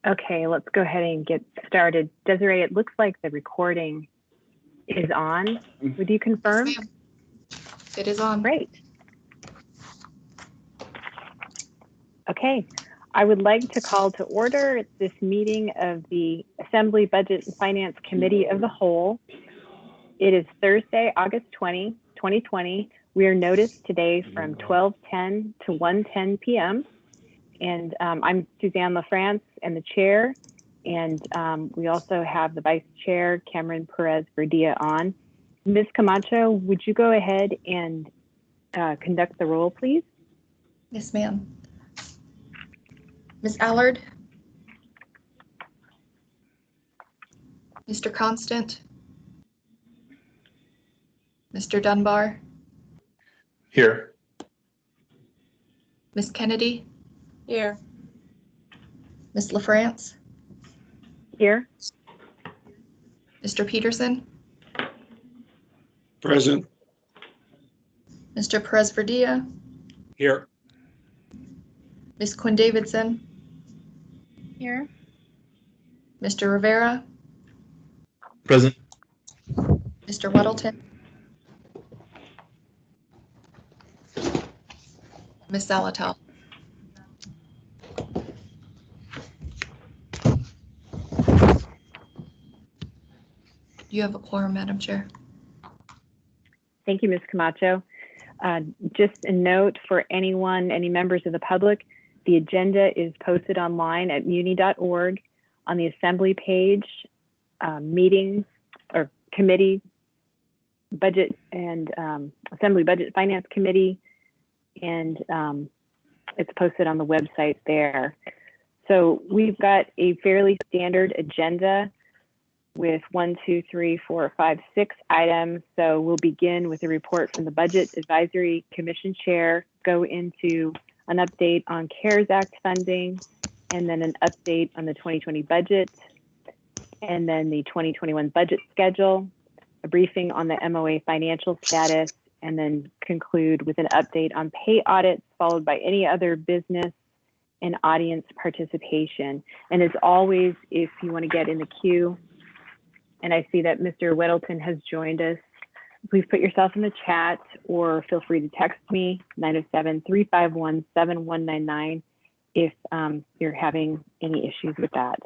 Okay, let's go ahead and get started. Desiree, it looks like the recording is on. Would you confirm? Yes, ma'am. It is on. Great. Okay, I would like to call to order this meeting of the Assembly Budget and Finance Committee of the Whole. It is Thursday, August 20, 2020. We are noticed today from 12:10 to 1:10 p.m. And I'm Suzanne LaFrance and the chair. And we also have the vice chair, Cameron Perez Verdia, on. Ms. Camacho, would you go ahead and conduct the roll, please? Yes, ma'am. Ms. Allard? Mr. Constant? Mr. Dunbar? Here. Ms. Kennedy? Here. Ms. LaFrance? Here. Mr. Peterson? Present. Mr. Perez Verdia? Here. Ms. Quinn Davidson? Here. Mr. Rivera? Present. Mr. Weddleton? Ms. Salatal? You have a quorum, Madam Chair. Thank you, Ms. Camacho. Just a note for anyone, any members of the public, the agenda is posted online at muni.org on the Assembly page, meetings or committee, budget and Assembly Budget Finance Committee, and it's posted on the website there. So we've got a fairly standard agenda with 1, 2, 3, 4, 5, 6 items. So we'll begin with a report from the Budget Advisory Commission Chair, go into an update on CARES Act funding, and then an update on the 2020 budget, and then the 2021 budget schedule, a briefing on the MOA financial status, and then conclude with an update on pay audits, followed by any other business and audience participation. And as always, if you want to get in the queue, and I see that Mr. Weddleton has joined us, please put yourself in the chat or feel free to text me, 907-351-7199, if you're having any issues with that.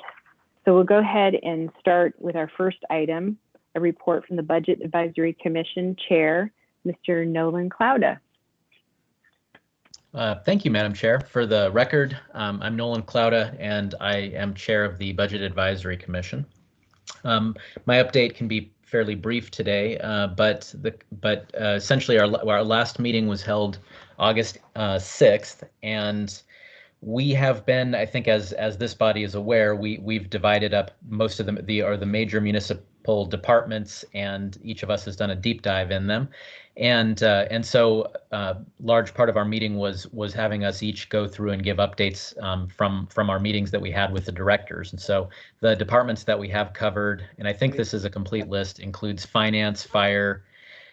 So we'll go ahead and start with our first item, a report from the Budget Advisory Commission Chair, Mr. Nolan Clouda. Thank you, Madam Chair. For the record, I'm Nolan Clouda, and I am chair of the Budget Advisory Commission. My update can be fairly brief today, but essentially our last meeting was held August 6th, and we have been, I think, as this body is aware, we've divided up most of the major municipal departments, and each of us has done a deep dive in them. And so large part of our meeting was having us each go through and give updates from our meetings that we had with the directors. And so the departments that we have covered, and I think this is a complete list, includes finance, fire,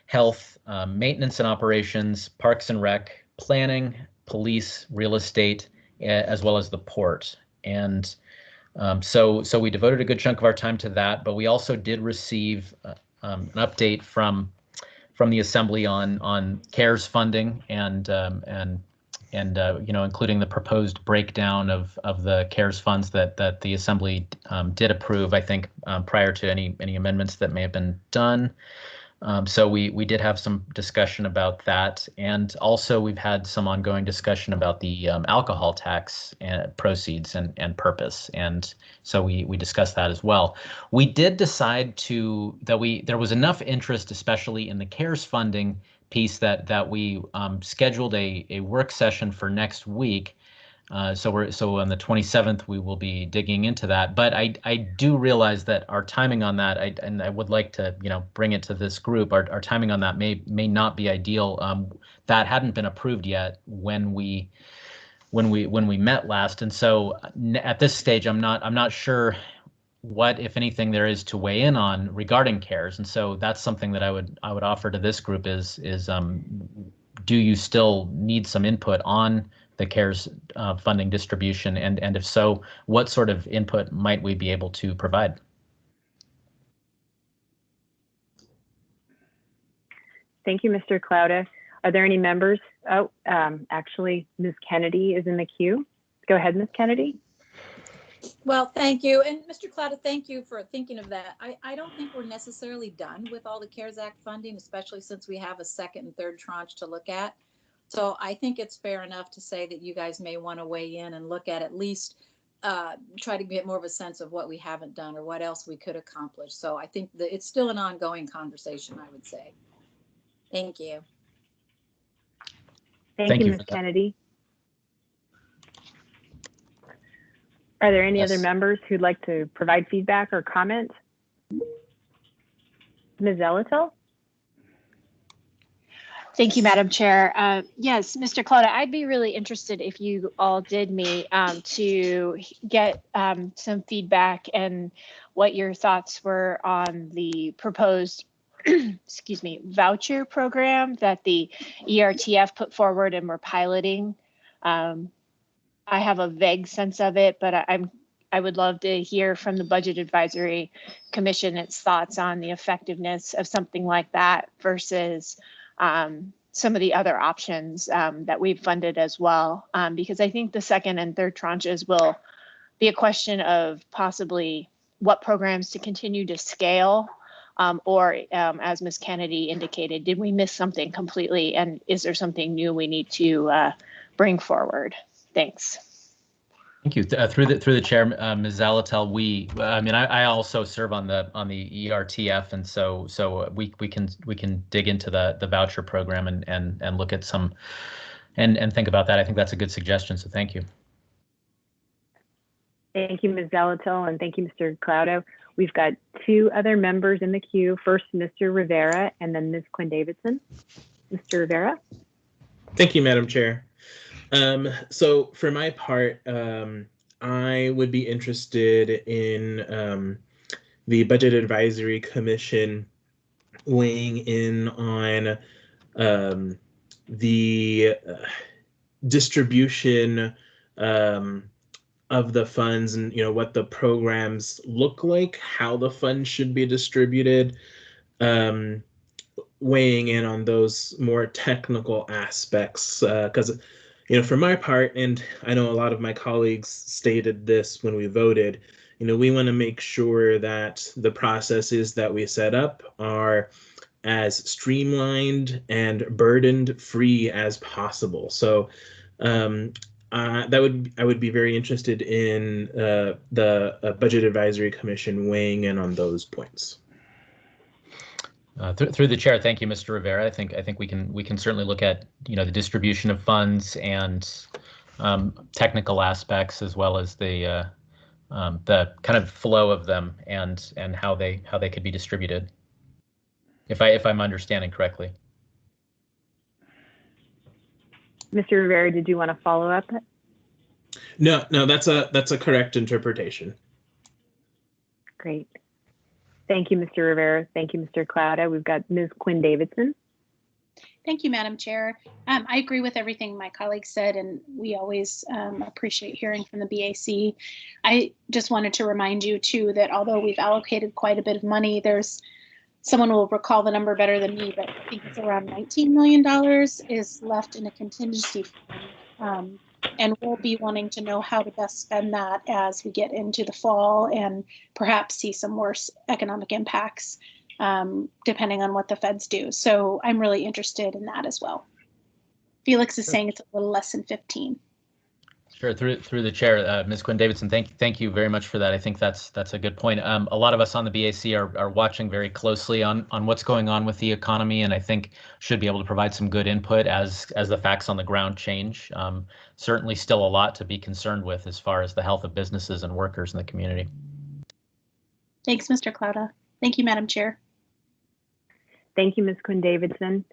health, maintenance and operations, parks and rec, planning, police, real estate, as well as the port. And so we devoted a good chunk of our time to that, but we also did receive an update from the Assembly on CARES funding and including the proposed breakdown of the CARES funds that the Assembly did approve, I think, prior to any amendments that may have been done. So we did have some discussion about that, and also we've had some ongoing discussion about the alcohol tax proceeds and purpose, and so we discussed that as well. We did decide there was enough interest, especially in the CARES funding piece, that we scheduled a work session for next week. So on the 27th we will be digging into that, but I do realize that our timing on that, and I would like to bring it to this group. Our timing on that may not be ideal. That hadn't been approved yet when we met last, and so at this stage I'm not sure what, if anything, there is to weigh in on regarding CARES, and so that's something that I would offer to this group is do you still need some input on the CARES funding distribution, and if so, what sort of input might we be able to provide? Thank you, Mr. Clouda. Are there any members? Oh, actually, Ms. Kennedy is in the queue. Go ahead, Ms. Kennedy. Well, thank you. And Mr. Clouda, thank you for thinking of that. I don't think we're necessarily done with all the CARES Act funding, especially since we have a second and third tranche to look at. So I think it's fair enough to say that you guys may want to weigh in and look at least try to get more of a sense of what we haven't done or what else we could accomplish. So I think that it's still an ongoing conversation, I would say. Thank you. Thank you, you Ms. for that. Kennedy. Are there any Yes. other members who'd like to provide feedback or comment? Ms. Zelatil? Thank you, Madam Chair. Yes, Mr. Clouda, I'd be really interested if you all did meet to get some feedback and what your thoughts were on the proposed, excuse me, voucher program that the ERTF put forward and we're piloting. I have a vague sense of it, but I would love to hear from the Budget Advisory Commission its thoughts on the effectiveness of something like that versus some of the other options that we've funded as well. Because I think the second and third tranches will be a question of possibly what programs to continue to scale, or as Ms. Kennedy indicated, did we miss something completely, and is there something new we need to bring forward? Thanks. Thank you. Through the chair, Ms. Zelatil, I also serve on the ERTF, and so we can dig into the voucher program and look at some and think about that. I think that's a good suggestion. So thank you. Thank you, Ms. Zelatil, and thank you, Mr. Clouda. We've got two other members in the queue. First, Mr. Rivera, and then Ms. Quinn Davidson. Mr. Rivera. Thank you, Madam Chair. So for my part, I would be interested in the Budget Advisory Commission weighing in on the distribution of the funds, and what the programs look like, how the funds should be distributed, weighing in on those more technical aspects, because for my part, and I know a lot of my colleagues stated this when we voted, we want to make sure that the processes that we set up are as streamlined and burdened free as possible. So I would be very interested in the Budget Advisory Commission weighing in on those points. Through the chair, thank you, Mr. Rivera. I think we can certainly look at the distribution of funds and technical aspects, as well as the kind of flow of them and how they could be distributed. If I'm understanding correctly. Mr. Rivera, did you want to follow up? No, that's a correct interpretation. Great. Thank you, Mr. Rivera. Thank you, Mr. Clouda. We've got Ms. Quinn Davidson. Thank you, Madam Chair. I agree with everything my colleagues said, and we always appreciate hearing from the BAC. I just wanted to remind you, too, that although we've allocated quite a bit of money, someone will recall the number better than me, but I think it's around $19 million is left in a contingency fund. And we'll be wanting to know how to best spend that as we get into the fall and perhaps see some worse economic impacts, depending on what the feds do. So I'm really interested in that as well. Felix is saying it's a little less than 15. Sure. Through the chair, Ms. Quinn Davidson, thank you very much for that. I think that's a good point. A lot of us on the BAC are watching very closely on what's going on with the economy, and I think should be able to provide some good input as the facts on the ground change. Certainly still a lot to be concerned with as far as the health of businesses and workers in the community. Thanks, Mr. Clouda. Thank you, Madam Chair. Thank you, Ms. Quinn Davidson.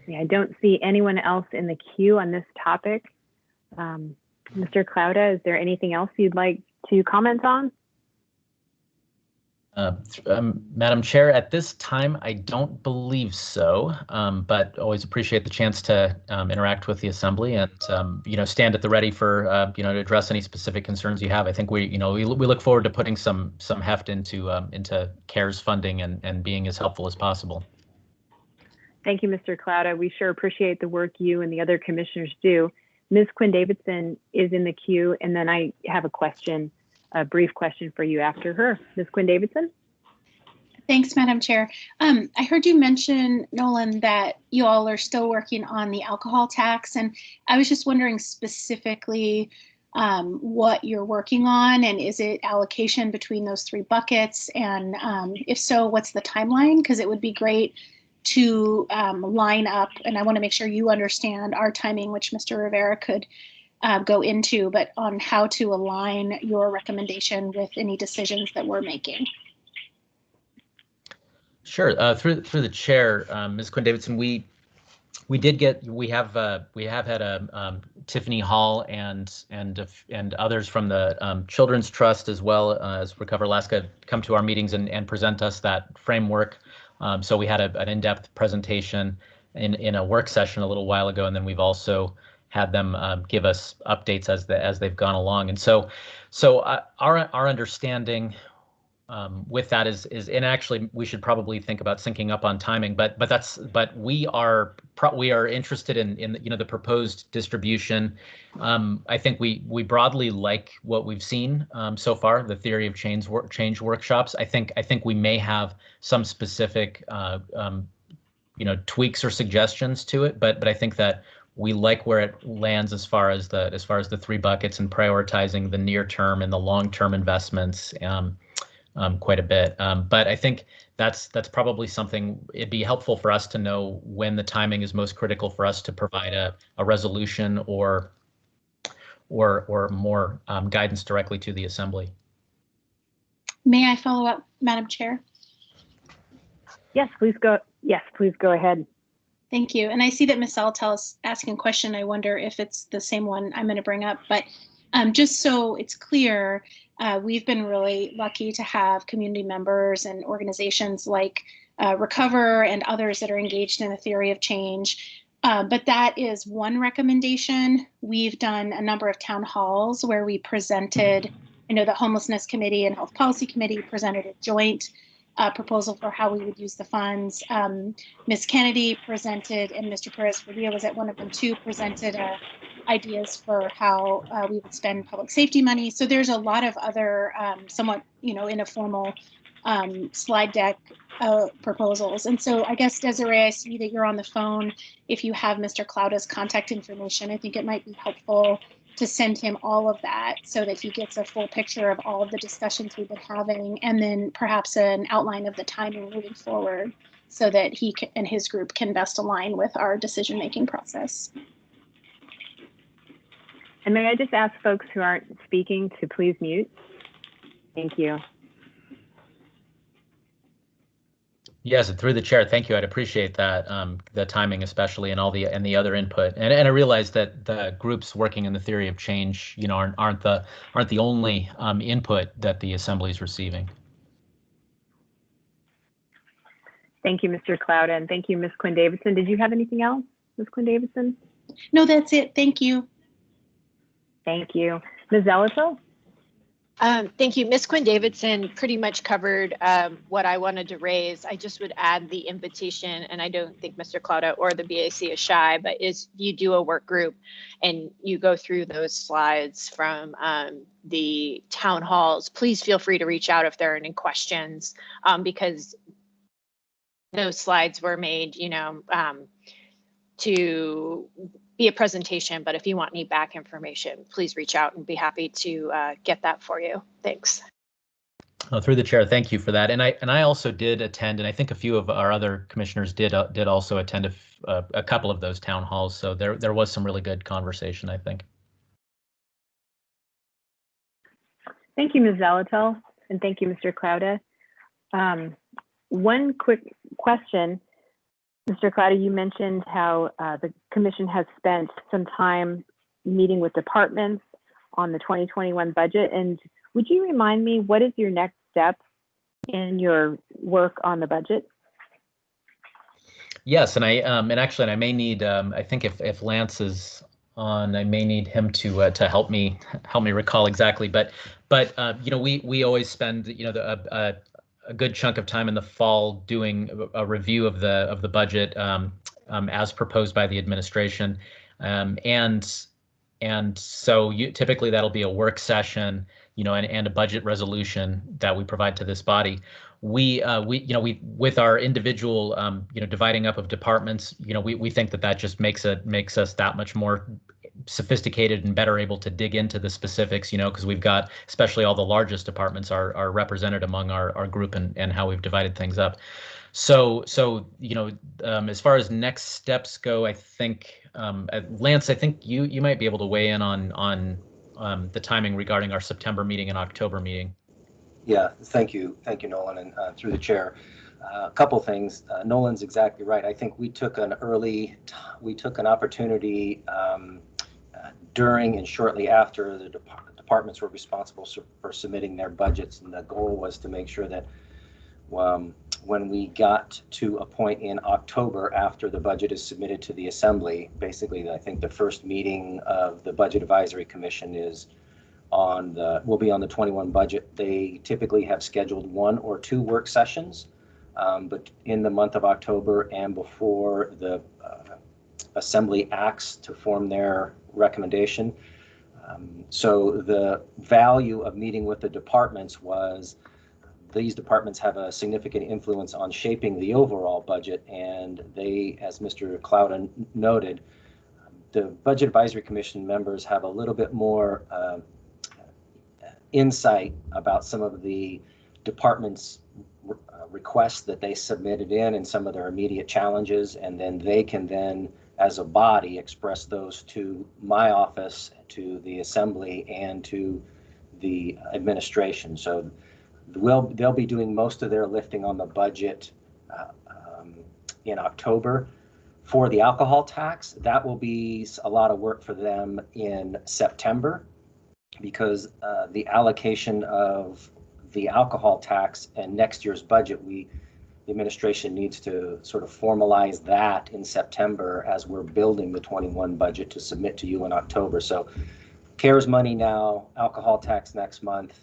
I don't see anyone else in the queue on this topic. Mr. Clouda, is there anything else you'd like to comment on? Madam Chair, at this time, I don't believe so, but always appreciate the chance to interact with the Assembly and, stand at the ready for, to address any specific concerns you have. I think we look forward to putting some heft into CARES funding and being as helpful as possible. Thank you, Mr. Clouda. We sure appreciate the work you and the other commissioners do. Ms. Quinn Davidson is in the queue, and then I have a brief question for you after her. Ms. Quinn Davidson? Thanks, Madam Chair. I heard you mention, Nolan, that you all are still working on the alcohol tax, and I was just wondering specifically what you're working on, and is it allocation between those 3 buckets? And if so, what's the timeline? Because it would be great to line up, and I want to make sure you understand our timing, which Mr. Rivera could go into, but on how to align your recommendation with any decisions that we're making. Sure. Through the chair, Ms. Quinn Davidson, we have had a Tiffany Hall and others from the Children's Trust as well as Recover Alaska come to our meetings and present us that framework. So we had an in-depth presentation in a work session a little while ago, and then we've also had them give us updates as they've gone along. And so our understanding with that is and actually we should probably think about syncing up on timing, but we are interested in the proposed distribution. I think we broadly like what we've seen so far, the theory of change workshops. I think we may have some specific tweaks or suggestions to it, but I think that we like where it lands as far as the 3 buckets and prioritizing the near term and the long term investments quite a bit. But I think that's probably something it'd be helpful for us to know when the timing is most critical for us to provide a resolution or more guidance directly to the Assembly. May I follow up, Madam Chair? Yes, please go. Yes, please go ahead. Thank you. And I see that Ms. Altel is asking a question. I wonder if it's the same one I'm going to bring up. But just so it's clear, we've been really lucky to have community members and organizations like Recover and others that are engaged in the theory of change. But that is one recommendation. We've done a number of town halls where we presented, I know the Homelessness Committee and Health Policy Committee presented a joint proposal for how we would use the funds. Ms. Kennedy presented, and Mr. Perez-Padilla was at one of them too, presented ideas for how we would spend public safety money. So there's a lot of other somewhat, informal slide deck proposals. And so I guess, Desiree, I see that you're on the phone. If you have Mr. Clouda's contact information, I think it might be helpful to send him all of that so that he gets a full picture of all of the discussions we've been having, and then perhaps an outline of the timing moving forward so that he and his group can best align with our decision-making process. And may I just ask folks who aren't speaking to please mute? Thank you. Yes, through the chair, thank you. I'd appreciate that, the timing especially, and all the other input. And I realize that the groups working in the theory of change, aren't the only input that the Assembly is receiving. Thank you, Mr. Clouda, and thank you, Ms. Quinn Davidson. Did you have anything else, Ms. Quinn Davidson? No, that's it. Thank you. Thank you. Ms. Zaletel? Thank you. Ms. Quinn Davidson pretty much covered what I wanted to raise. I just would add the invitation, and I don't think Mr. Clouda or the BAC is shy, but is you do a work group and you go through those slides from the town halls, please feel free to reach out if there are any questions, because those slides were made, to be a presentation, but if you want any back information, please reach out and be happy to get that for you. Thanks. Through the chair, thank you for that. And I also did attend, and I think a few of our other commissioners did also attend a couple of those town halls. So there was some really good conversation, I think. Thank you, Ms. Zaletel, and thank you, Mr. Clouda. One quick question. Mr. Clouda, you mentioned how the commission has spent some time meeting with departments on the 2021 budget. And would you remind me, what is your next step in your work on the budget. Yes, and I may need I think if Lance is on, I may need him to help me recall exactly. But you know, we always spend, you know, a good chunk of time in the fall doing a review of the budget as proposed by the administration, and so typically that'll be a work session, you know, and a budget resolution that we provide to this body. We with our individual you know, dividing up of departments, you know, we think that just makes us that much more sophisticated and better able to dig into the specifics, you know, because we've got, especially all the largest departments are represented among our group and how we've divided things up. So you know, as far as next steps go, I think Lance, I think you might be able to weigh in on the timing regarding our September meeting and October meeting. Yeah, thank you, Nolan, and through the chair. A couple things. Nolan's exactly right. I think we took an opportunity during and shortly after the departments were responsible for submitting their budgets, and the goal was to make sure that when we got to a point in October after the budget is submitted to the Assembly, basically, I think the first meeting of the Budget Advisory Commission will be on the 21 budget. They typically have scheduled 1 or 2 work sessions, but in the month of October and before the Assembly acts to form their recommendation. So the value of meeting with the departments was these departments have a significant influence on shaping the overall budget, and they, as Mr. Klauda noted, the Budget Advisory Commission members have a little bit more insight about some of the departments' requests that they submitted in and some of their immediate challenges, and then they can as a body express those to my office, to the Assembly, and to the administration. So they'll be doing most of their lifting on the budget in October. For the alcohol tax, that will be a lot of work for them in September, because the allocation of the alcohol tax and next year's budget, the administration needs to sort of formalize that in September as we're building the 21 budget to submit to you in October. So CARES money now, alcohol tax next month,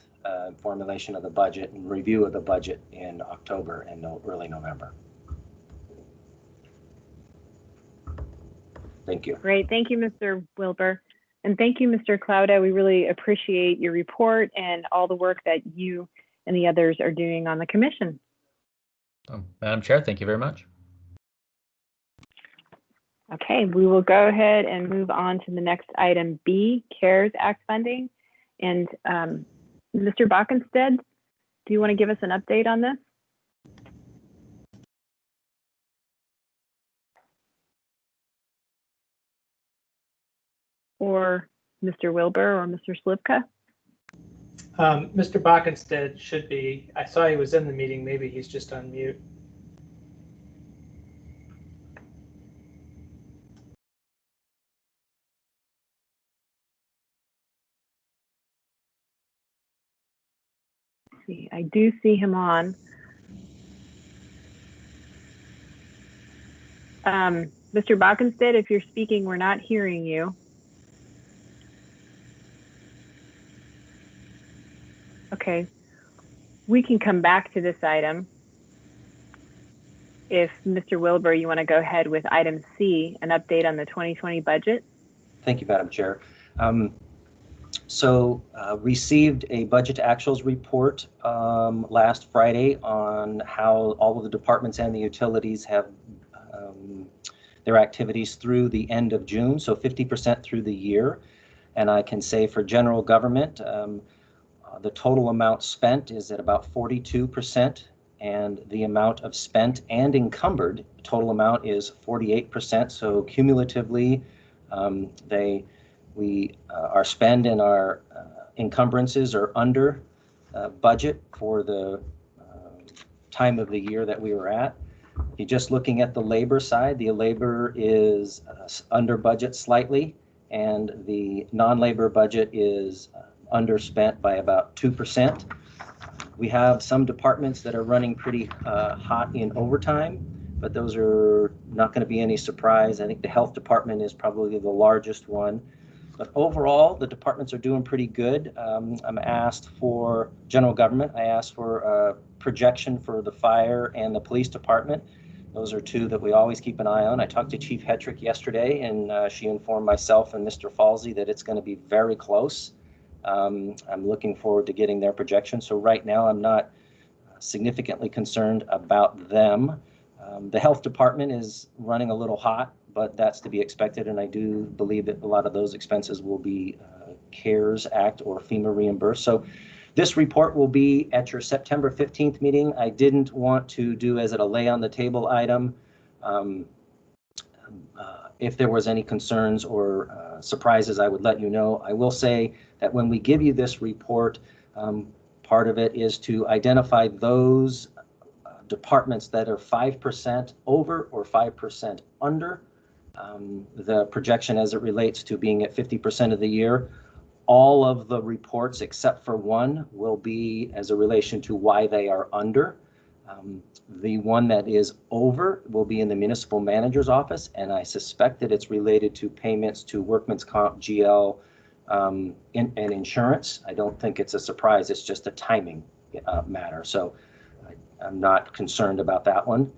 formulation of the budget and review of the budget in October and early November. Thank you. Great. Thank you, Mr. Wilbur. And thank you, Mr. Klauda. We really appreciate your report and all the work that you and the others are doing on the commission. Madam Chair, thank you very much. Okay, we will go ahead and move on to the next item B, CARES Act funding. And Mr. Bockenstead, do you want to give us an update on this? Or Mr. Wilbur or Mr. Slivka? Mr. Bockenstead should be. I saw he was in the meeting. Maybe he's just on mute. Let's see, I do see him on. Mr. Bockenstead, if you're speaking, we're not hearing you. Okay, we can come back to this item. If Mr. Wilbur, you want to go ahead with item C, an update on the 2020 budget. Thank you, Madam Chair. Received a budget actuals report last Friday on how all of the departments and the utilities have their activities through the end of June, so 50% through the year. And I can say for general government, the total amount spent is at about 42%, and the amount of spent and encumbered total amount is 48%. So cumulatively, our spend and our encumbrances are under budget for the time of the year that we were at. You're just looking at the labor side, the labor is under budget slightly, and the non-labor budget is underspent by about 2%. We have some departments that are running pretty hot in overtime, but those are not going to be any surprise. I think the health department is probably the largest one. But overall, the departments are doing pretty good. I'm asked for general government. I asked for a projection for the fire and the police department. Those are two that we always keep an eye on. I talked to Chief Hetrick yesterday, and she informed myself and Mr. Falsey that it's going to be very close. I'm looking forward to getting their projection. So right now, I'm not significantly concerned about them. The health department is running a little hot, but that's to be expected. And I do believe that a lot of those expenses will be CARES Act or FEMA reimbursed. So this report will be at your September 15th meeting. I didn't want to do as a lay on the table item. If there was any concerns or surprises, I would let you know. I will say that when we give you this report, part of it is to identify those departments that are 5% over or 5% under the projection as it relates to being at 50% of the year. All of the reports except for one will be as a relation to why they are under. The one that is over will be in the municipal manager's office, and I suspect that it's related to payments to workman's comp, GL, and insurance. I don't think it's a surprise. It's just a timing matter. So I'm not concerned about that one.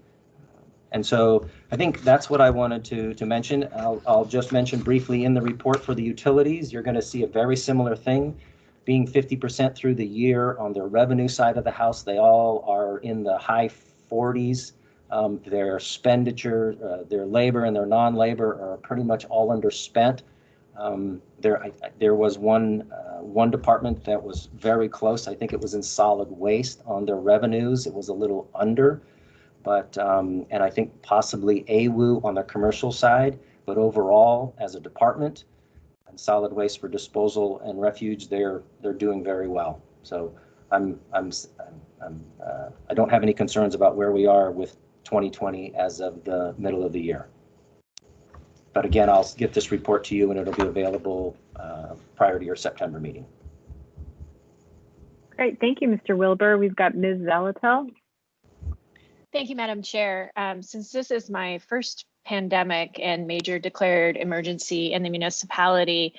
And so I think that's what I wanted to mention. I'll just mention briefly in the report for the utilities, you're going to see a very similar thing. Being 50% through the year on their revenue side of the house, they all are in the high 40s. Their expenditure, their labor and their non-labor are pretty much all underspent. There was one department that was very close. I think it was in solid waste on their revenues. It was a little under, but and I think possibly AWU on the commercial side. But overall, as a department, and solid waste for disposal and refuge, they're doing very well. So I don't have any concerns about where we are with 2020 as of the middle of the year. But again, I'll get this report to you and it'll be available prior to your September meeting. Great, thank you, Mr. Wilbur. We've got Ms. Zalatel. Thank you, Madam Chair. Since this is my first pandemic and major declared emergency in the municipality,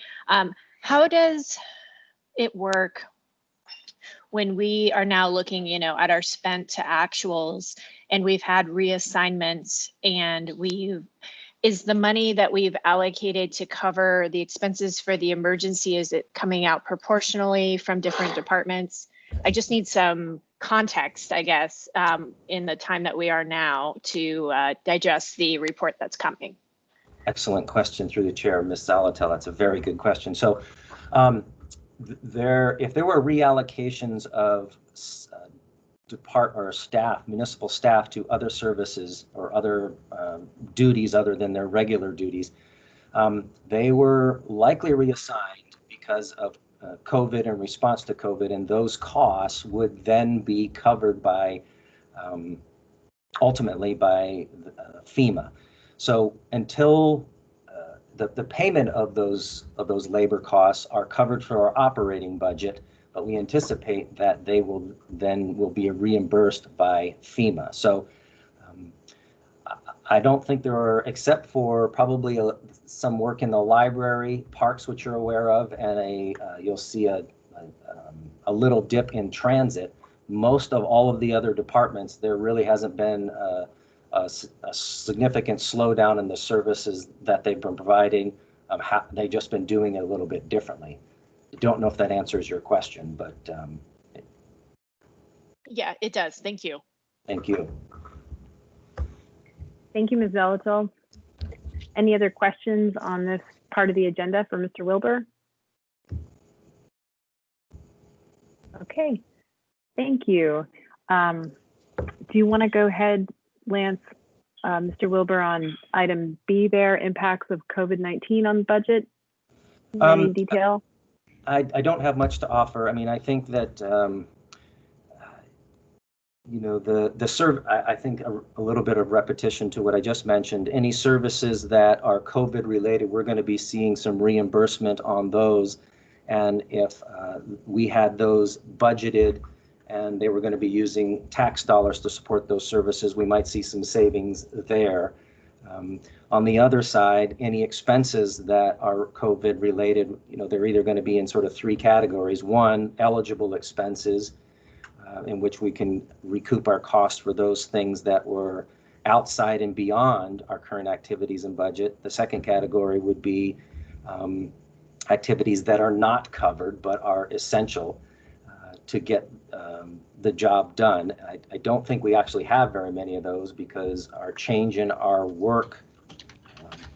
how does it work when we are now looking, at our spent to actuals, and we've had reassignments, and is the money that we've allocated to cover the expenses for the emergency, is it coming out proportionally from different departments? I just need some context, I guess, in the time that we are now to digest the report that's coming. Excellent question through the chair, Ms. Zalatel. That's a very good question. So if there were reallocations of municipal staff to other services or other duties other than their regular duties, they were likely reassigned because of COVID and response to COVID, and those costs would then be covered by ultimately by FEMA. So until the payment of those labor costs are covered for our operating budget, but we anticipate that they will be reimbursed by FEMA. So I don't think there are, except for probably some work in the library, parks, which you're aware of, and you'll see a little dip in transit. Most of all of the other departments, there really hasn't been a significant slowdown in the services that they've been providing. They've just been doing it a little bit differently. I don't know if that answers your question, but yeah, it does. Thank you. Thank you. Thank you, Ms. Zalatel. Any other questions on this part of the agenda for Mr. Wilbur? Okay, thank you. Do you want to go ahead, Lance, Mr. Wilbur, on item B there, impacts of COVID-19 on the budget? Any detail? I don't have much to offer. I mean, I think that I think a little bit of repetition to what I just mentioned. Any services that are COVID related, we're going to be seeing some reimbursement on those. And if we had those budgeted and they were going to be using tax dollars to support those services. We might see some savings there. On the other side, any expenses that are COVID related, they're either going to be in sort of three categories. One, eligible expenses, in which we can recoup our costs for those things that were outside and beyond our current activities and budget. The second category would be activities that are not covered but are essential to get the job done. I don't think we actually have very many of those because our change in our work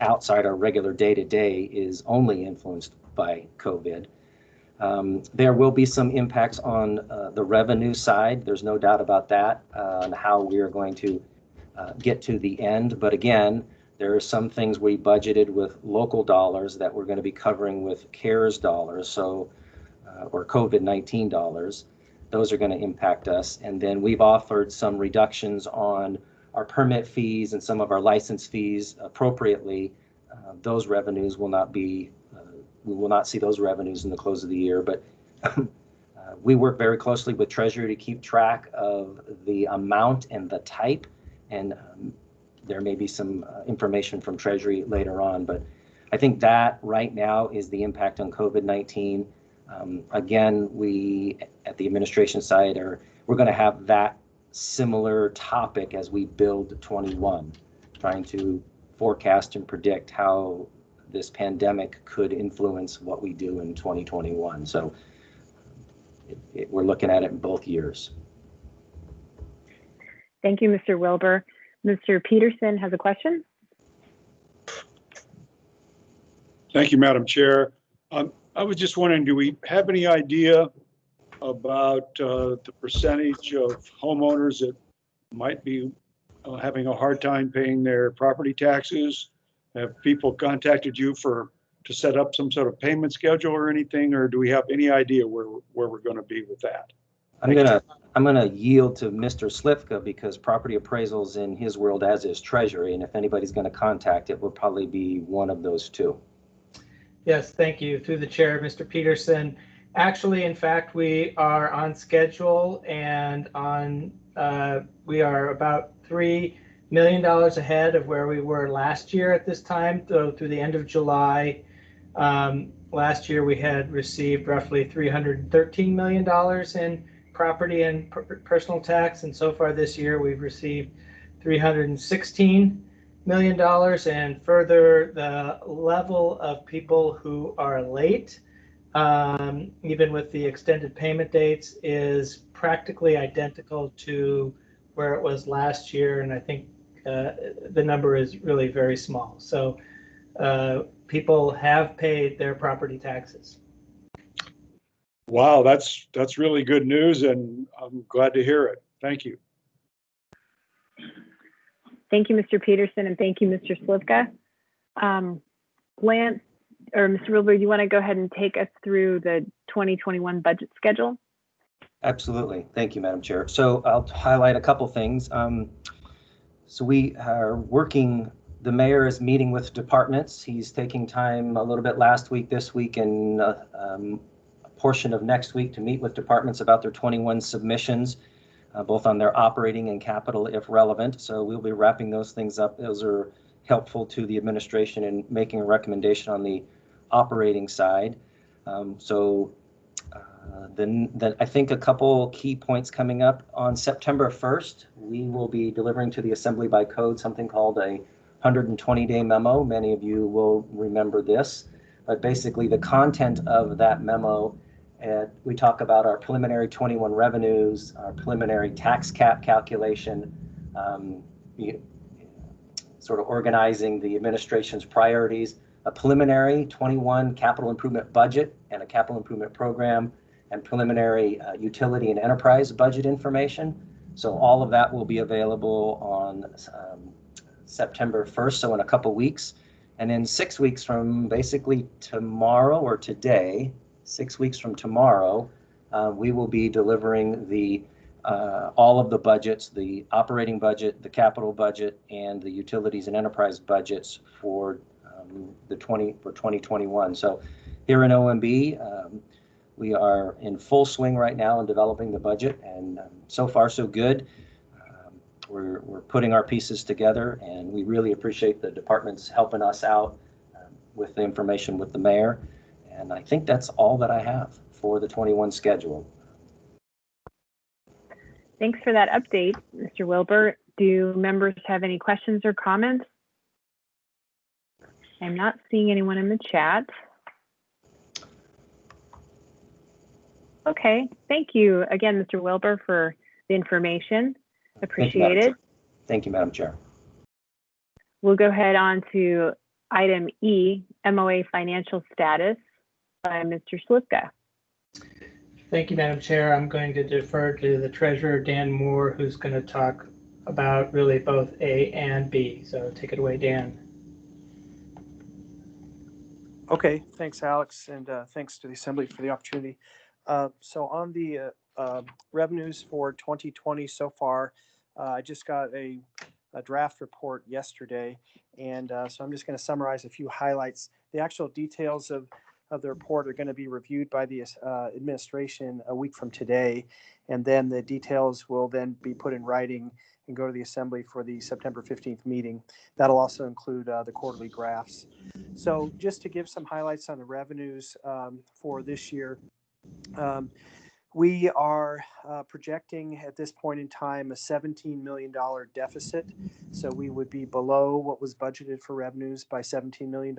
outside our regular day-to-day is only influenced by COVID. There will be some impacts on the revenue side. There's no doubt about that, on how we are going to get to the end. But again, there are some things we budgeted with local dollars that we're going to be covering with CARES dollars, or COVID-19 dollars. Those are going to impact us. And then we've offered some reductions on our permit fees and some of our license fees appropriately. Those revenues will not be, we will not see those revenues in the close of the year, but we work very closely with Treasury to keep track of the amount and the type, and there may be some information from Treasury later on, but I think that right now is the impact on COVID-19. Again, we at the administration side we're going to have that similar topic as we build 21, trying to forecast and predict how this pandemic could influence what we do in 2021. So we're looking at it in both years. Thank you, Mr. Wilbur. Mr. Peterson has a question. Thank you, Madam Chair. I was just wondering, do we have any idea about the percentage of homeowners that might be having a hard time paying their property taxes? Have people contacted you to set up some sort of payment schedule or anything, or do we have any idea where we're going to be with that? I'm gonna yield to Mr. Slifka because property appraisals in his world, as is Treasury, and if anybody's going to contact, it will probably be one of those two. Yes, thank you. Through the chair, Mr. Peterson. Actually, in fact, we are on schedule and we are about $3 million ahead of where we were last year at this time, though through the end of July. Last year, we had received roughly $313 million in property and personal tax, and so far this year, we've received $316 million, and further, the level of people who are late, even with the extended payment dates, is practically identical to where it was last year, and I think the number is really very small. So people have paid their property taxes. Wow, that's really good news, and I'm glad to hear it. Thank you. Thank you, Mr. Peterson, and thank you, Mr. Slivka. Lance or Mr. Wilbur, you want to go ahead and take us through the 2021 budget schedule? Absolutely. Thank you, Madam Chair. So I'll highlight a couple things. So we are working, the mayor is meeting with departments. He's taking time a little bit last week, this week, and a portion of next week to meet with departments about their 21 submissions. Both on their operating and capital if relevant. So we'll be wrapping those things up. Those are helpful to the administration in making a recommendation on the operating side. Then I think a couple key points coming up. On September 1st, we will be delivering to the Assembly by Code something called a 120-day memo. Many of you will remember this, but basically the content of that memo, we talk about our preliminary 21 revenues, our preliminary tax cap calculation, sort of organizing the administration's priorities, a preliminary 21 capital improvement budget and a capital improvement program, and preliminary utility and enterprise budget information. So all of that will be available on September 1st, so in a couple weeks. And then 6 weeks from basically tomorrow or today, 6 weeks from tomorrow, we will be delivering the all of the budgets, the operating budget, the capital budget, and the utilities and enterprise budgets for 2021. So here in OMB, We are in full swing right now in developing the budget, and so far so good. We're putting our pieces together, and we really appreciate the departments helping us out with the information with the mayor. And I think that's all that I have for the 21 schedule. Thanks for that update, Mr. Wilbur. Do members have any questions or comments? I'm not seeing anyone in the chat. Okay, thank you again, Mr. Wilbur, for the information. Appreciate it. Thank you, Madam Chair. We'll go ahead on to item E, MOA financial status by Mr. Slivka. Thank you, Madam Chair. I'm going to defer to the Treasurer, Dan Moore, who's going to talk about really both A and B. So take it away, Dan. Okay, thanks, Alex, and thanks to the Assembly for the opportunity. So on the revenues for 2020 so far, I just got a draft report yesterday, and so I'm just going to summarize a few highlights. The actual details of the report are going to be reviewed by the administration a week from today, and then the details will then be put in writing and go to the Assembly for the September 15th meeting. That'll also include the quarterly graphs. So just to give some highlights on the revenues for this year, we are projecting at this point in time a $17 million deficit. So we would be below what was budgeted for revenues by $17 million.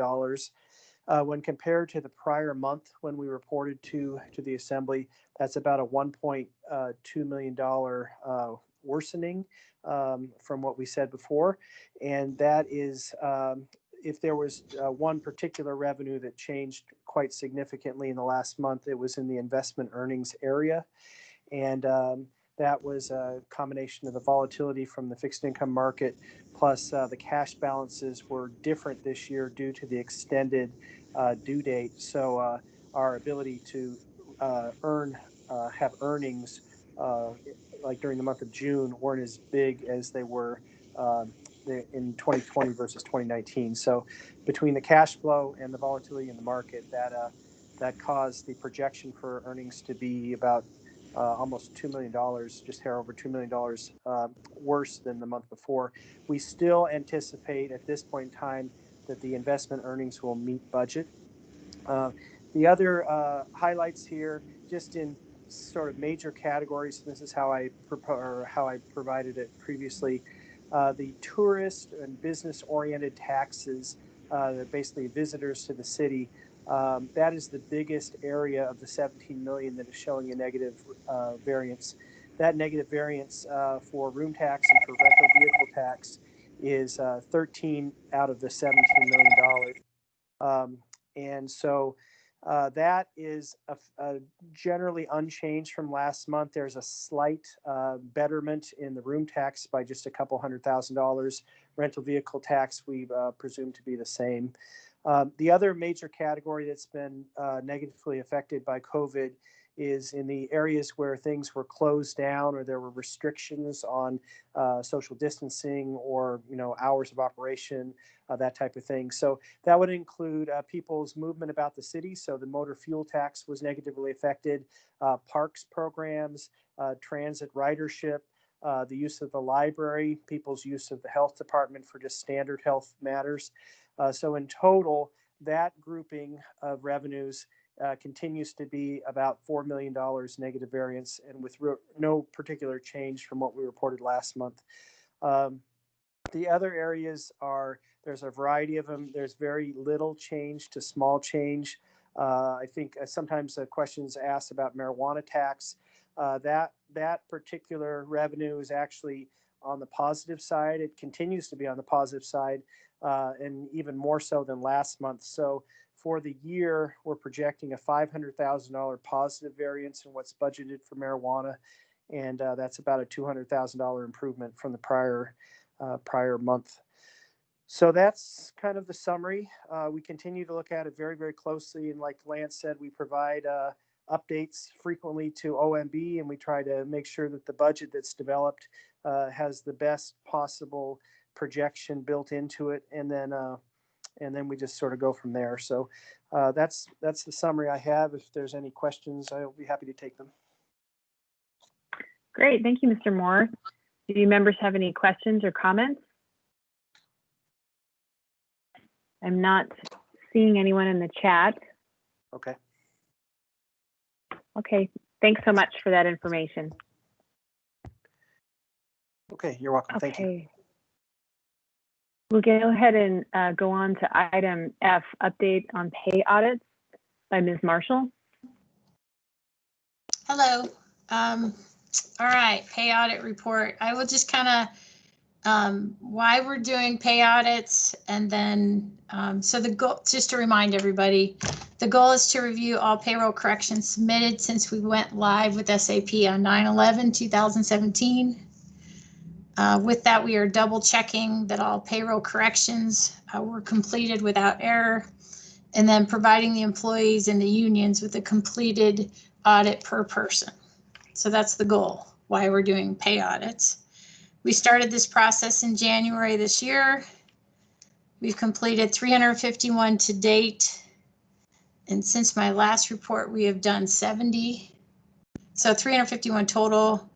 When compared to the prior month when we reported to the Assembly, that's about a $1.2 million worsening from what we said before. And that is, if there was one particular revenue that changed quite significantly in the last month, it was in the investment earnings area. And that was a combination of the volatility from the fixed income market, plus the cash balances were different this year due to the extended due date. So our ability to have earnings like during the month of June weren't as big as they were in 2020 versus 2019. So between the cash flow and the volatility in the market, that caused the projection for earnings to be about almost $2 million, just hair over $2 million worse than the month before. We still anticipate at this point in time that the investment earnings will meet budget. The other highlights here, just in sort of major categories, this is how I provided it previously. The tourist and business-oriented taxes, basically visitors to the city, that is the biggest area of the 17 million that is showing a negative variance. That negative variance for room tax and for rental vehicle tax is 13 out of the $17 million. And so that is generally unchanged from last month. There's a slight betterment in the room tax by just a couple $100,000. Rental vehicle tax we presume to be the same. The other major category that's been negatively affected by COVID is in the areas where things were closed down or there were restrictions on social distancing or hours of operation, that type of thing. So that would include people's movement about the city. So the motor fuel tax was negatively affected, parks programs, transit ridership, the use of the library, people's use of the health department for just standard health matters. So in total, that grouping of revenues continues to be about $4 million negative variance, and with no particular change from what we reported last month. The other areas there's a variety of them. There's very little change to small change. I think sometimes the questions asked about marijuana tax. That particular revenue is actually on the positive side. It continues to be on the positive side, and even more so than last month. So for the year, we're projecting a $500,000 positive variance in what's budgeted for marijuana, and that's about a $200,000 improvement from the prior month. So that's kind of the summary. We continue to look at it very, very closely, and like Lance said, we provide updates frequently to OMB, and we try to make sure that the budget that's developed has the best possible projection built into it. And then and then we just sort of go from there. So that's the summary I have. If there's any questions, I'll be happy to take them. Great, thank you, Mr. Moore. Do you members have any questions or comments? I'm not seeing anyone in the chat. Okay. Okay, thanks so much for that information. Okay, you're welcome. Thank you. Okay. We'll go ahead and go on to item F, update on pay audits by Ms. Marshall. Hello. All right, pay audit report. I will just kind of why we're doing pay audits, and then so the goal, just to remind everybody, the goal is to review all payroll corrections submitted since we went live with SAP on 9/11/2017. With that, we are double checking that all payroll corrections were completed without error, and then providing the employees and the unions with a completed audit per person. So that's the goal, why we're doing pay audits. We started this process in January this year. We've completed 351 to date. And since my last report, we have done 70. So 351 total.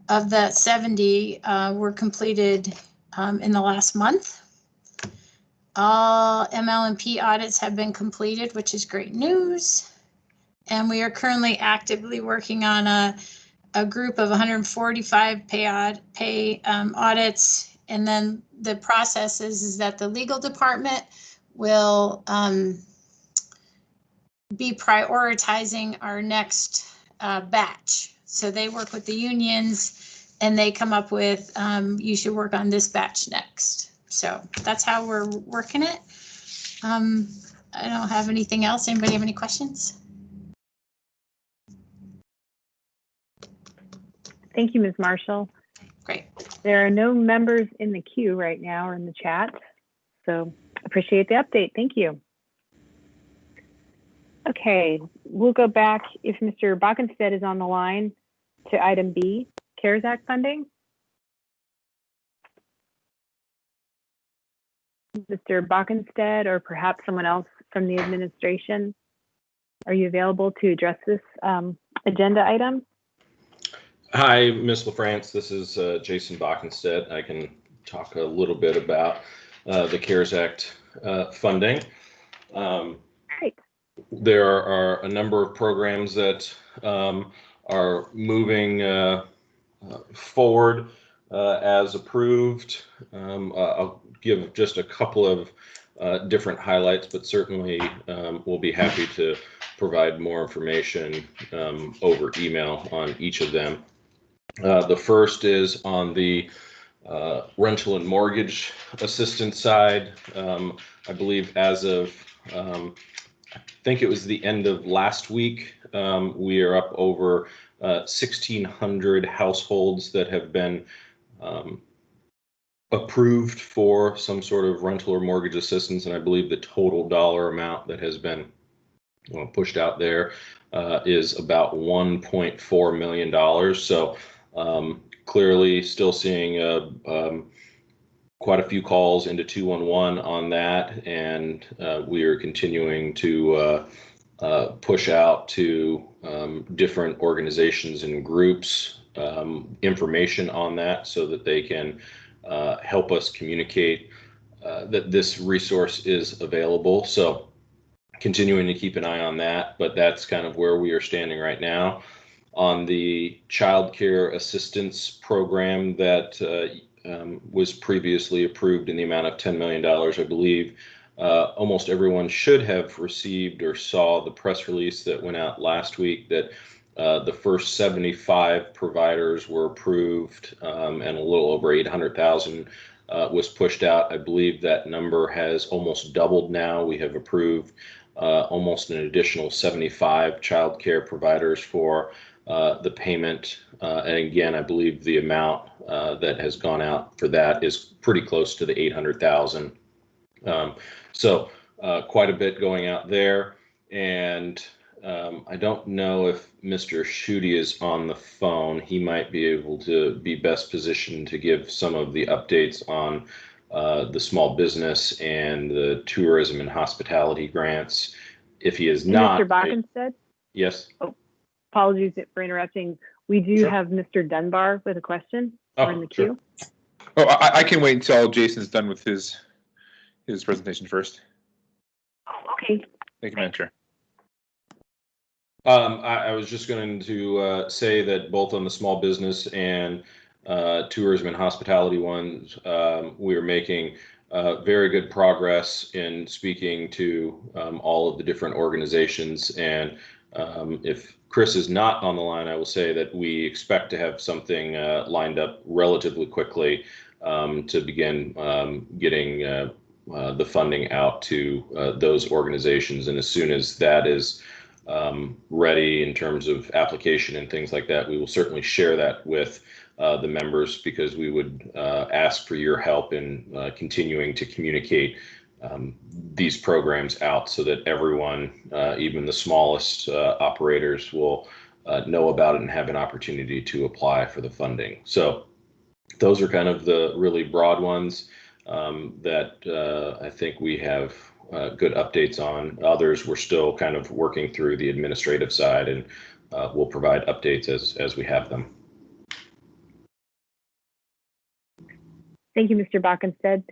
Of the 70 were completed in the last month. All ML&P audits have been completed, which is great news. And we are currently actively working on a group of 145 pay audits. And then the process is that the legal department will be prioritizing our next batch. So they work with the unions and they come up with, you should work on this batch next. So that's how we're working it. I don't have anything else. Anybody have any questions? Thank you, Ms. Marshall. Great. There are no members in the queue right now or in the chat, so appreciate the update. Thank you. Okay, we'll go back, if Mr. Bockenstead is on the line, to item B, CARES Act funding. Mr. Bockenstead, or perhaps someone else from the administration, are you available to address this agenda item? Hi, Ms. LaFrance. This is Jason Bockenstead. I can talk a little bit about the CARES Act funding. Great. There are a number of programs that are moving forward as approved. I'll give just a couple of different highlights, but certainly we'll be happy to provide more information over email on each of them. The first is on the rental and mortgage assistance side. I believe as of, I think it was the end of last week, we are up over 1,600 households that have been approved for some sort of rental or mortgage assistance. And I believe the total dollar amount that has been pushed out there is about $1.4 million. So clearly still seeing quite a few calls into 211 on that, and we are continuing to push out to different organizations and groups information on that so that they can help us communicate that this resource is available. So continuing to keep an eye on that, but that's kind of where we are standing right now. On the child care assistance program that was previously approved in the amount of $10 million, I believe almost everyone should have received or saw the press release that went out last week that the first 75 providers were approved and a little over 800,000 was pushed out. I believe that number has almost doubled now. We have approved almost an additional 75 child care providers for the payment. And again, I believe the amount that has gone out for that is pretty close to the 800,000. So quite a bit going out there. And I don't know if Mr. Schutte is on the phone. He might be able to be best positioned to give some of the updates on the small business and the tourism and hospitality grants. If he is And not, Mr. Bockenstead? yes. Oh, apologies for interrupting. We do Sure. have Mr. Dunbar with a question. We're in the sure. queue. Oh, I can wait until Jason's done with his presentation first. Oh, okay. Thank you, Madam Chair. I was just going to say that both on the small business and tourism and hospitality ones, we are making very good progress in speaking to all of the different organizations. And if Chris is not on the line, I will say that we expect to have something lined up relatively quickly to begin getting the funding out to those organizations. And as soon as that is ready in terms of application and things like that, we will certainly share that with the members, because we would ask for your help in continuing to communicate these programs out so that everyone, even the smallest operators, will know about it and have an opportunity to apply for the funding. So those are kind of the really broad ones that I think we have good updates on. Others we're still kind of working through the administrative side, and we'll provide updates as we have them. Thank you, Mr. Bockenstead.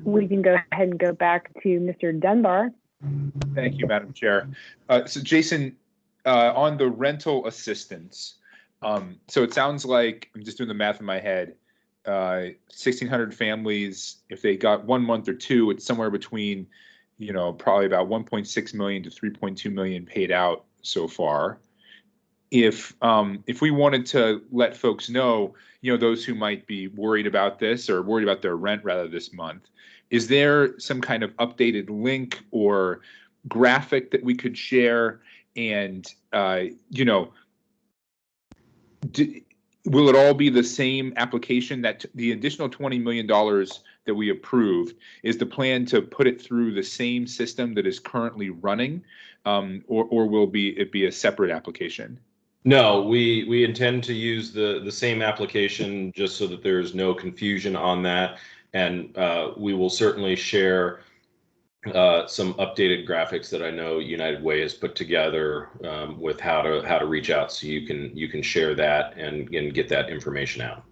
We can go ahead and go back to Mr. Dunbar. Thank you, Madam Chair. So Jason, on the rental assistance, so it sounds like, I'm just doing the math in my head, 1,600 families, if they got 1 month or two, it's somewhere between, probably about 1.6 million to 3.2 million paid out so far. If we wanted to let folks know, those who might be worried about this or worried about their rent rather this month, is there some kind of updated link or graphic that we could share? And, will it all be the same application? That the additional $20 million that we approved, is the plan to put it through the same system that is currently running, or will it be a separate application? No, we intend to use the same application, just so that there's no confusion on that. And we will certainly share some updated graphics that I know United Way has put together with how to reach out, so you can share that and get that information out.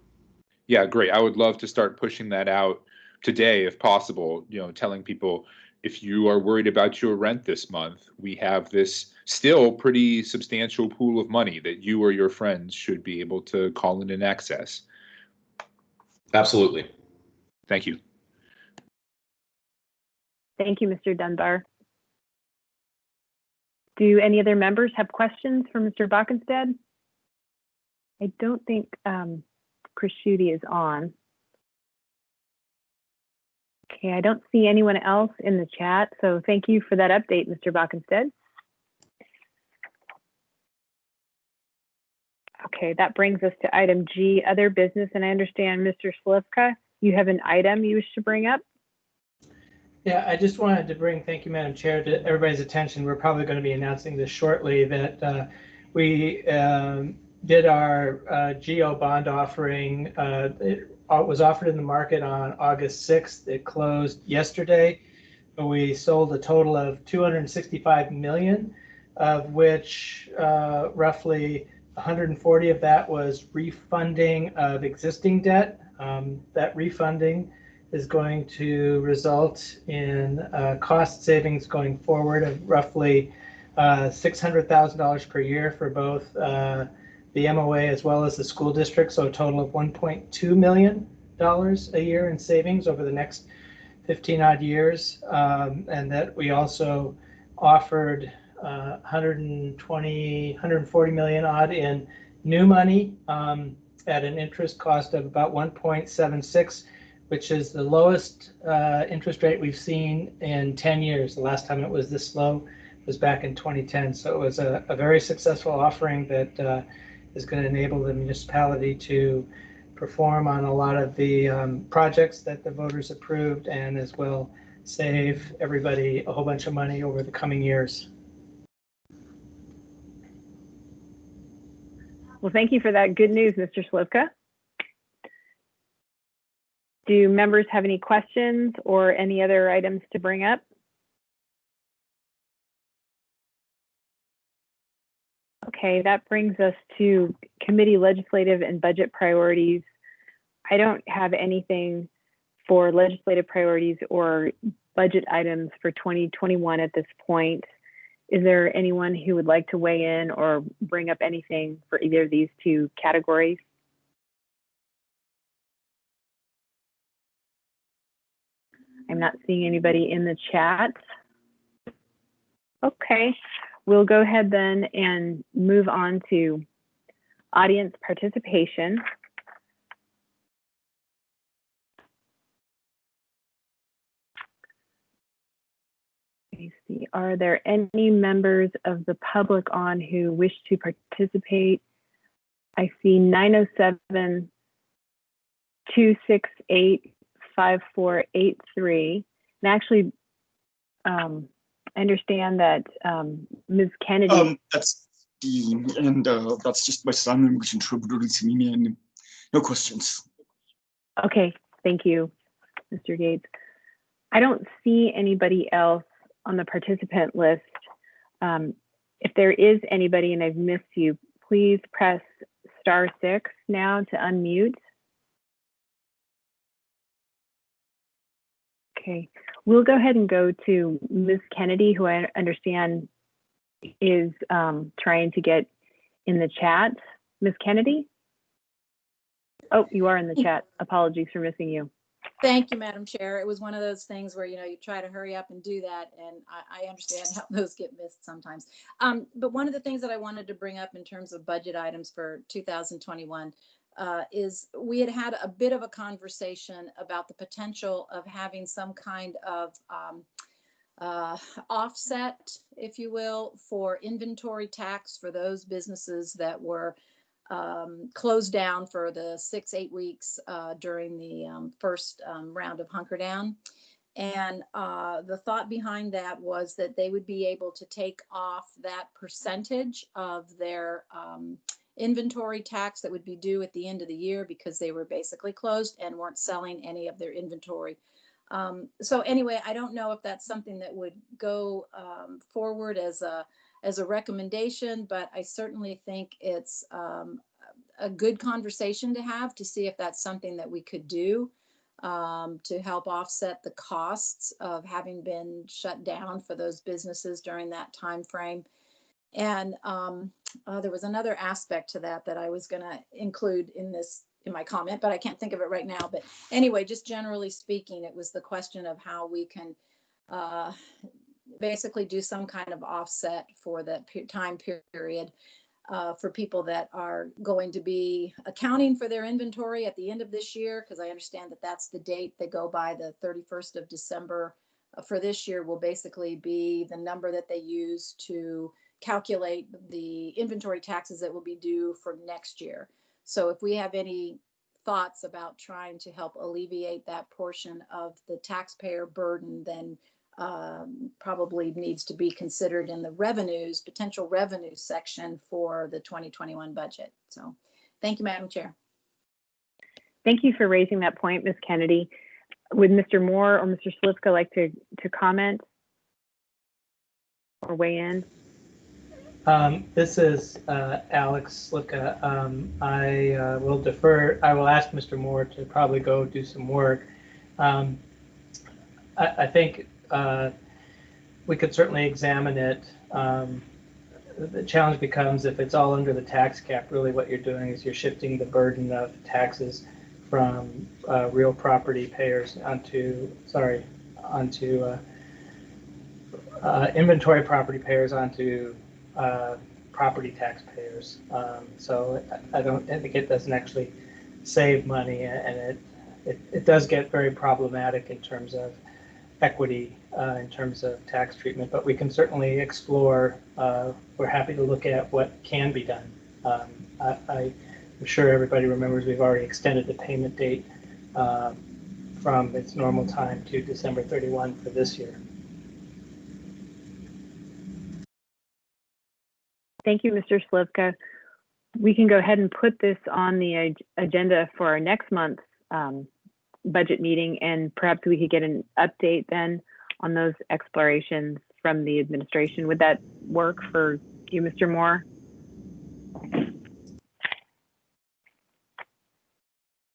Yeah, great. I would love to start pushing that out today if possible, telling people, if you are worried about your rent this month, we have this still pretty substantial pool of money that you or your friends should be able to call in and access. Absolutely. Thank you. Thank you, Mr. Dunbar. Do any other members have questions for Mr. Bockenstead? I don't think Chris Schutte is on. Okay, I don't see anyone else in the chat, so thank you for that update, Mr. Bockenstead. Okay, that brings us to item G, other business, and I understand, Mr. Slivka, you have an item you wish to bring up? Yeah, I just wanted to bring, thank you, Madam Chair, to everybody's attention. We're probably going to be announcing this shortly, that we did our GO bond offering. It was offered in the market on August 6th. It closed yesterday. We sold a total of 265 million, of which roughly 140 of that was refunding of existing debt. That refunding is going to result in cost savings going forward of roughly $600,000 per year for both the MOA as well as the school district, so a total of $1.2 million a year in savings over the next 15 odd years. And that we also offered 140 million odd in new money at an interest cost of about 1.76, which is the lowest interest rate we've seen in 10 years. The last time it was this low was back in 2010. So it was a very successful offering that is going to enable the municipality to perform on a lot of the projects that the voters approved, and as well save everybody a whole bunch of money over the coming years. Well, thank you for that good news, Mr. Slivka. Do members have any questions or any other items to bring up? Okay, that brings us to committee legislative and budget priorities. I don't have anything for legislative priorities or budget items for 2021 at this point. Is there anyone who would like to weigh in or bring up anything for either of these two categories? I'm not seeing anybody in the chat. Okay, we'll go ahead then and move on to audience participation. Let me see, are there any members of the public on who wish to participate? I see 907-268-5483. And actually, I understand that Ms. Kennedy. That's Dean, and that's just my son, which introduced me, and no questions. Okay, thank you, Mr. Gates. I don't see anybody else on the participant list. If there is anybody and I've missed you, please press *6 now to unmute. Okay, we'll go ahead and go to Ms. Kennedy, who I understand is trying to get in the chat. Ms. Kennedy? Oh, you are in the chat. Apologies for missing you. Thank you, Madam Chair. It was one of those things where, you try to hurry up and do that, and I understand how those get missed sometimes. But one of the things that I wanted to bring up in terms of budget items for 2021 is we had a bit of a conversation about the potential of having some kind of offset, if you will, for inventory tax for those businesses that were closed down for the 6-8 weeks during the first round of hunker down. And the thought behind that was that they would be able to take off that percentage of their inventory tax that would be due at the end of the year because they were basically closed and weren't selling any of their inventory. So anyway, I don't know if that's something that would go forward as a recommendation, but I certainly think it's a good conversation to have to see if that's something that we could do to help offset the costs of having been shut down for those businesses during that time frame. And there was another aspect to that I was going to include in my comment, but I can't think of it right now. But anyway, just generally speaking, it was the question of how we can basically do some kind of offset for that time period for people that are going to be accounting for their inventory at the end of this year, because I understand that that's the date they go by. The 31st of December for this year will basically be the number that they use to calculate the inventory taxes that will be due for next year. So if we have any thoughts about trying to help alleviate that portion of the taxpayer burden, then probably needs to be considered in the potential revenue section for the 2021 budget. So thank you, Madam Chair. Thank you for raising that point, Ms. Kennedy. Would Mr. Moore or Mr. Slivka like to comment or weigh in? This is Alex Slivka. I will defer. I will ask Mr. Moore to probably go do some work. I think we could certainly examine it. The challenge becomes if it's all under the tax cap, really what you're doing is you're shifting the burden of taxes from real property payers onto inventory property payers onto property taxpayers. So I think it doesn't actually save money, and it does get very problematic in terms of equity, in terms of tax treatment, but we can certainly explore. We're happy to look at what can be done. I'm sure everybody remembers we've already extended the payment date from its normal time to December 31 for this year. Thank you, Mr. Slivka. We can go ahead and put this on the agenda for our next month's budget meeting, and perhaps we could get an update then on those explorations from the administration. Would that work for you, Mr. Moore?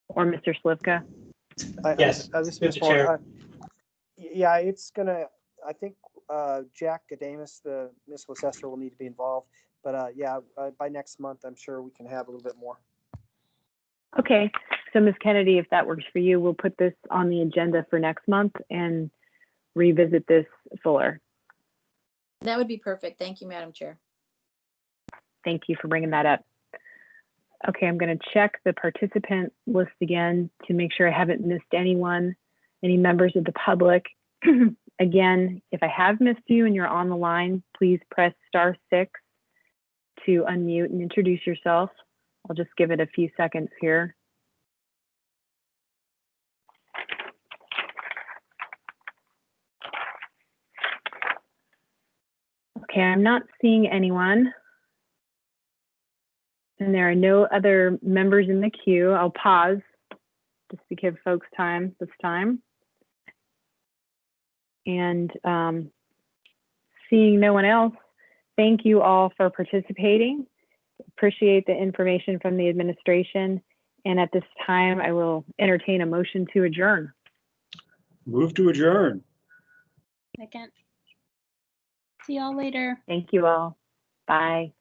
Or Mr. Slivka? Yes, This is Mr. Moore. Chair. Yeah, it's gonna, I think Jack Gadamus, the municipal assessor, will need to be involved. But yeah, by next month, I'm sure we can have a little bit more. Okay, so Ms. Kennedy, if that works for you, we'll put this on the agenda for next month and revisit this fuller. That would be perfect. Thank you, Madam Chair. Thank you for bringing that up. Okay, I'm going to check the participant list again to make sure I haven't missed anyone, any members of the public. Again, if I have missed you and you're on the line, please press *6 to unmute and introduce yourself. I'll just give it a few seconds here. Okay, I'm not seeing anyone. And there are no other members in the queue. I'll pause just to give folks time this time. And seeing no one else, thank you all for participating. Appreciate the information from the administration. And at this time, I will entertain a motion to adjourn. Move to adjourn. Second. See y'all later. Thank you all. Bye.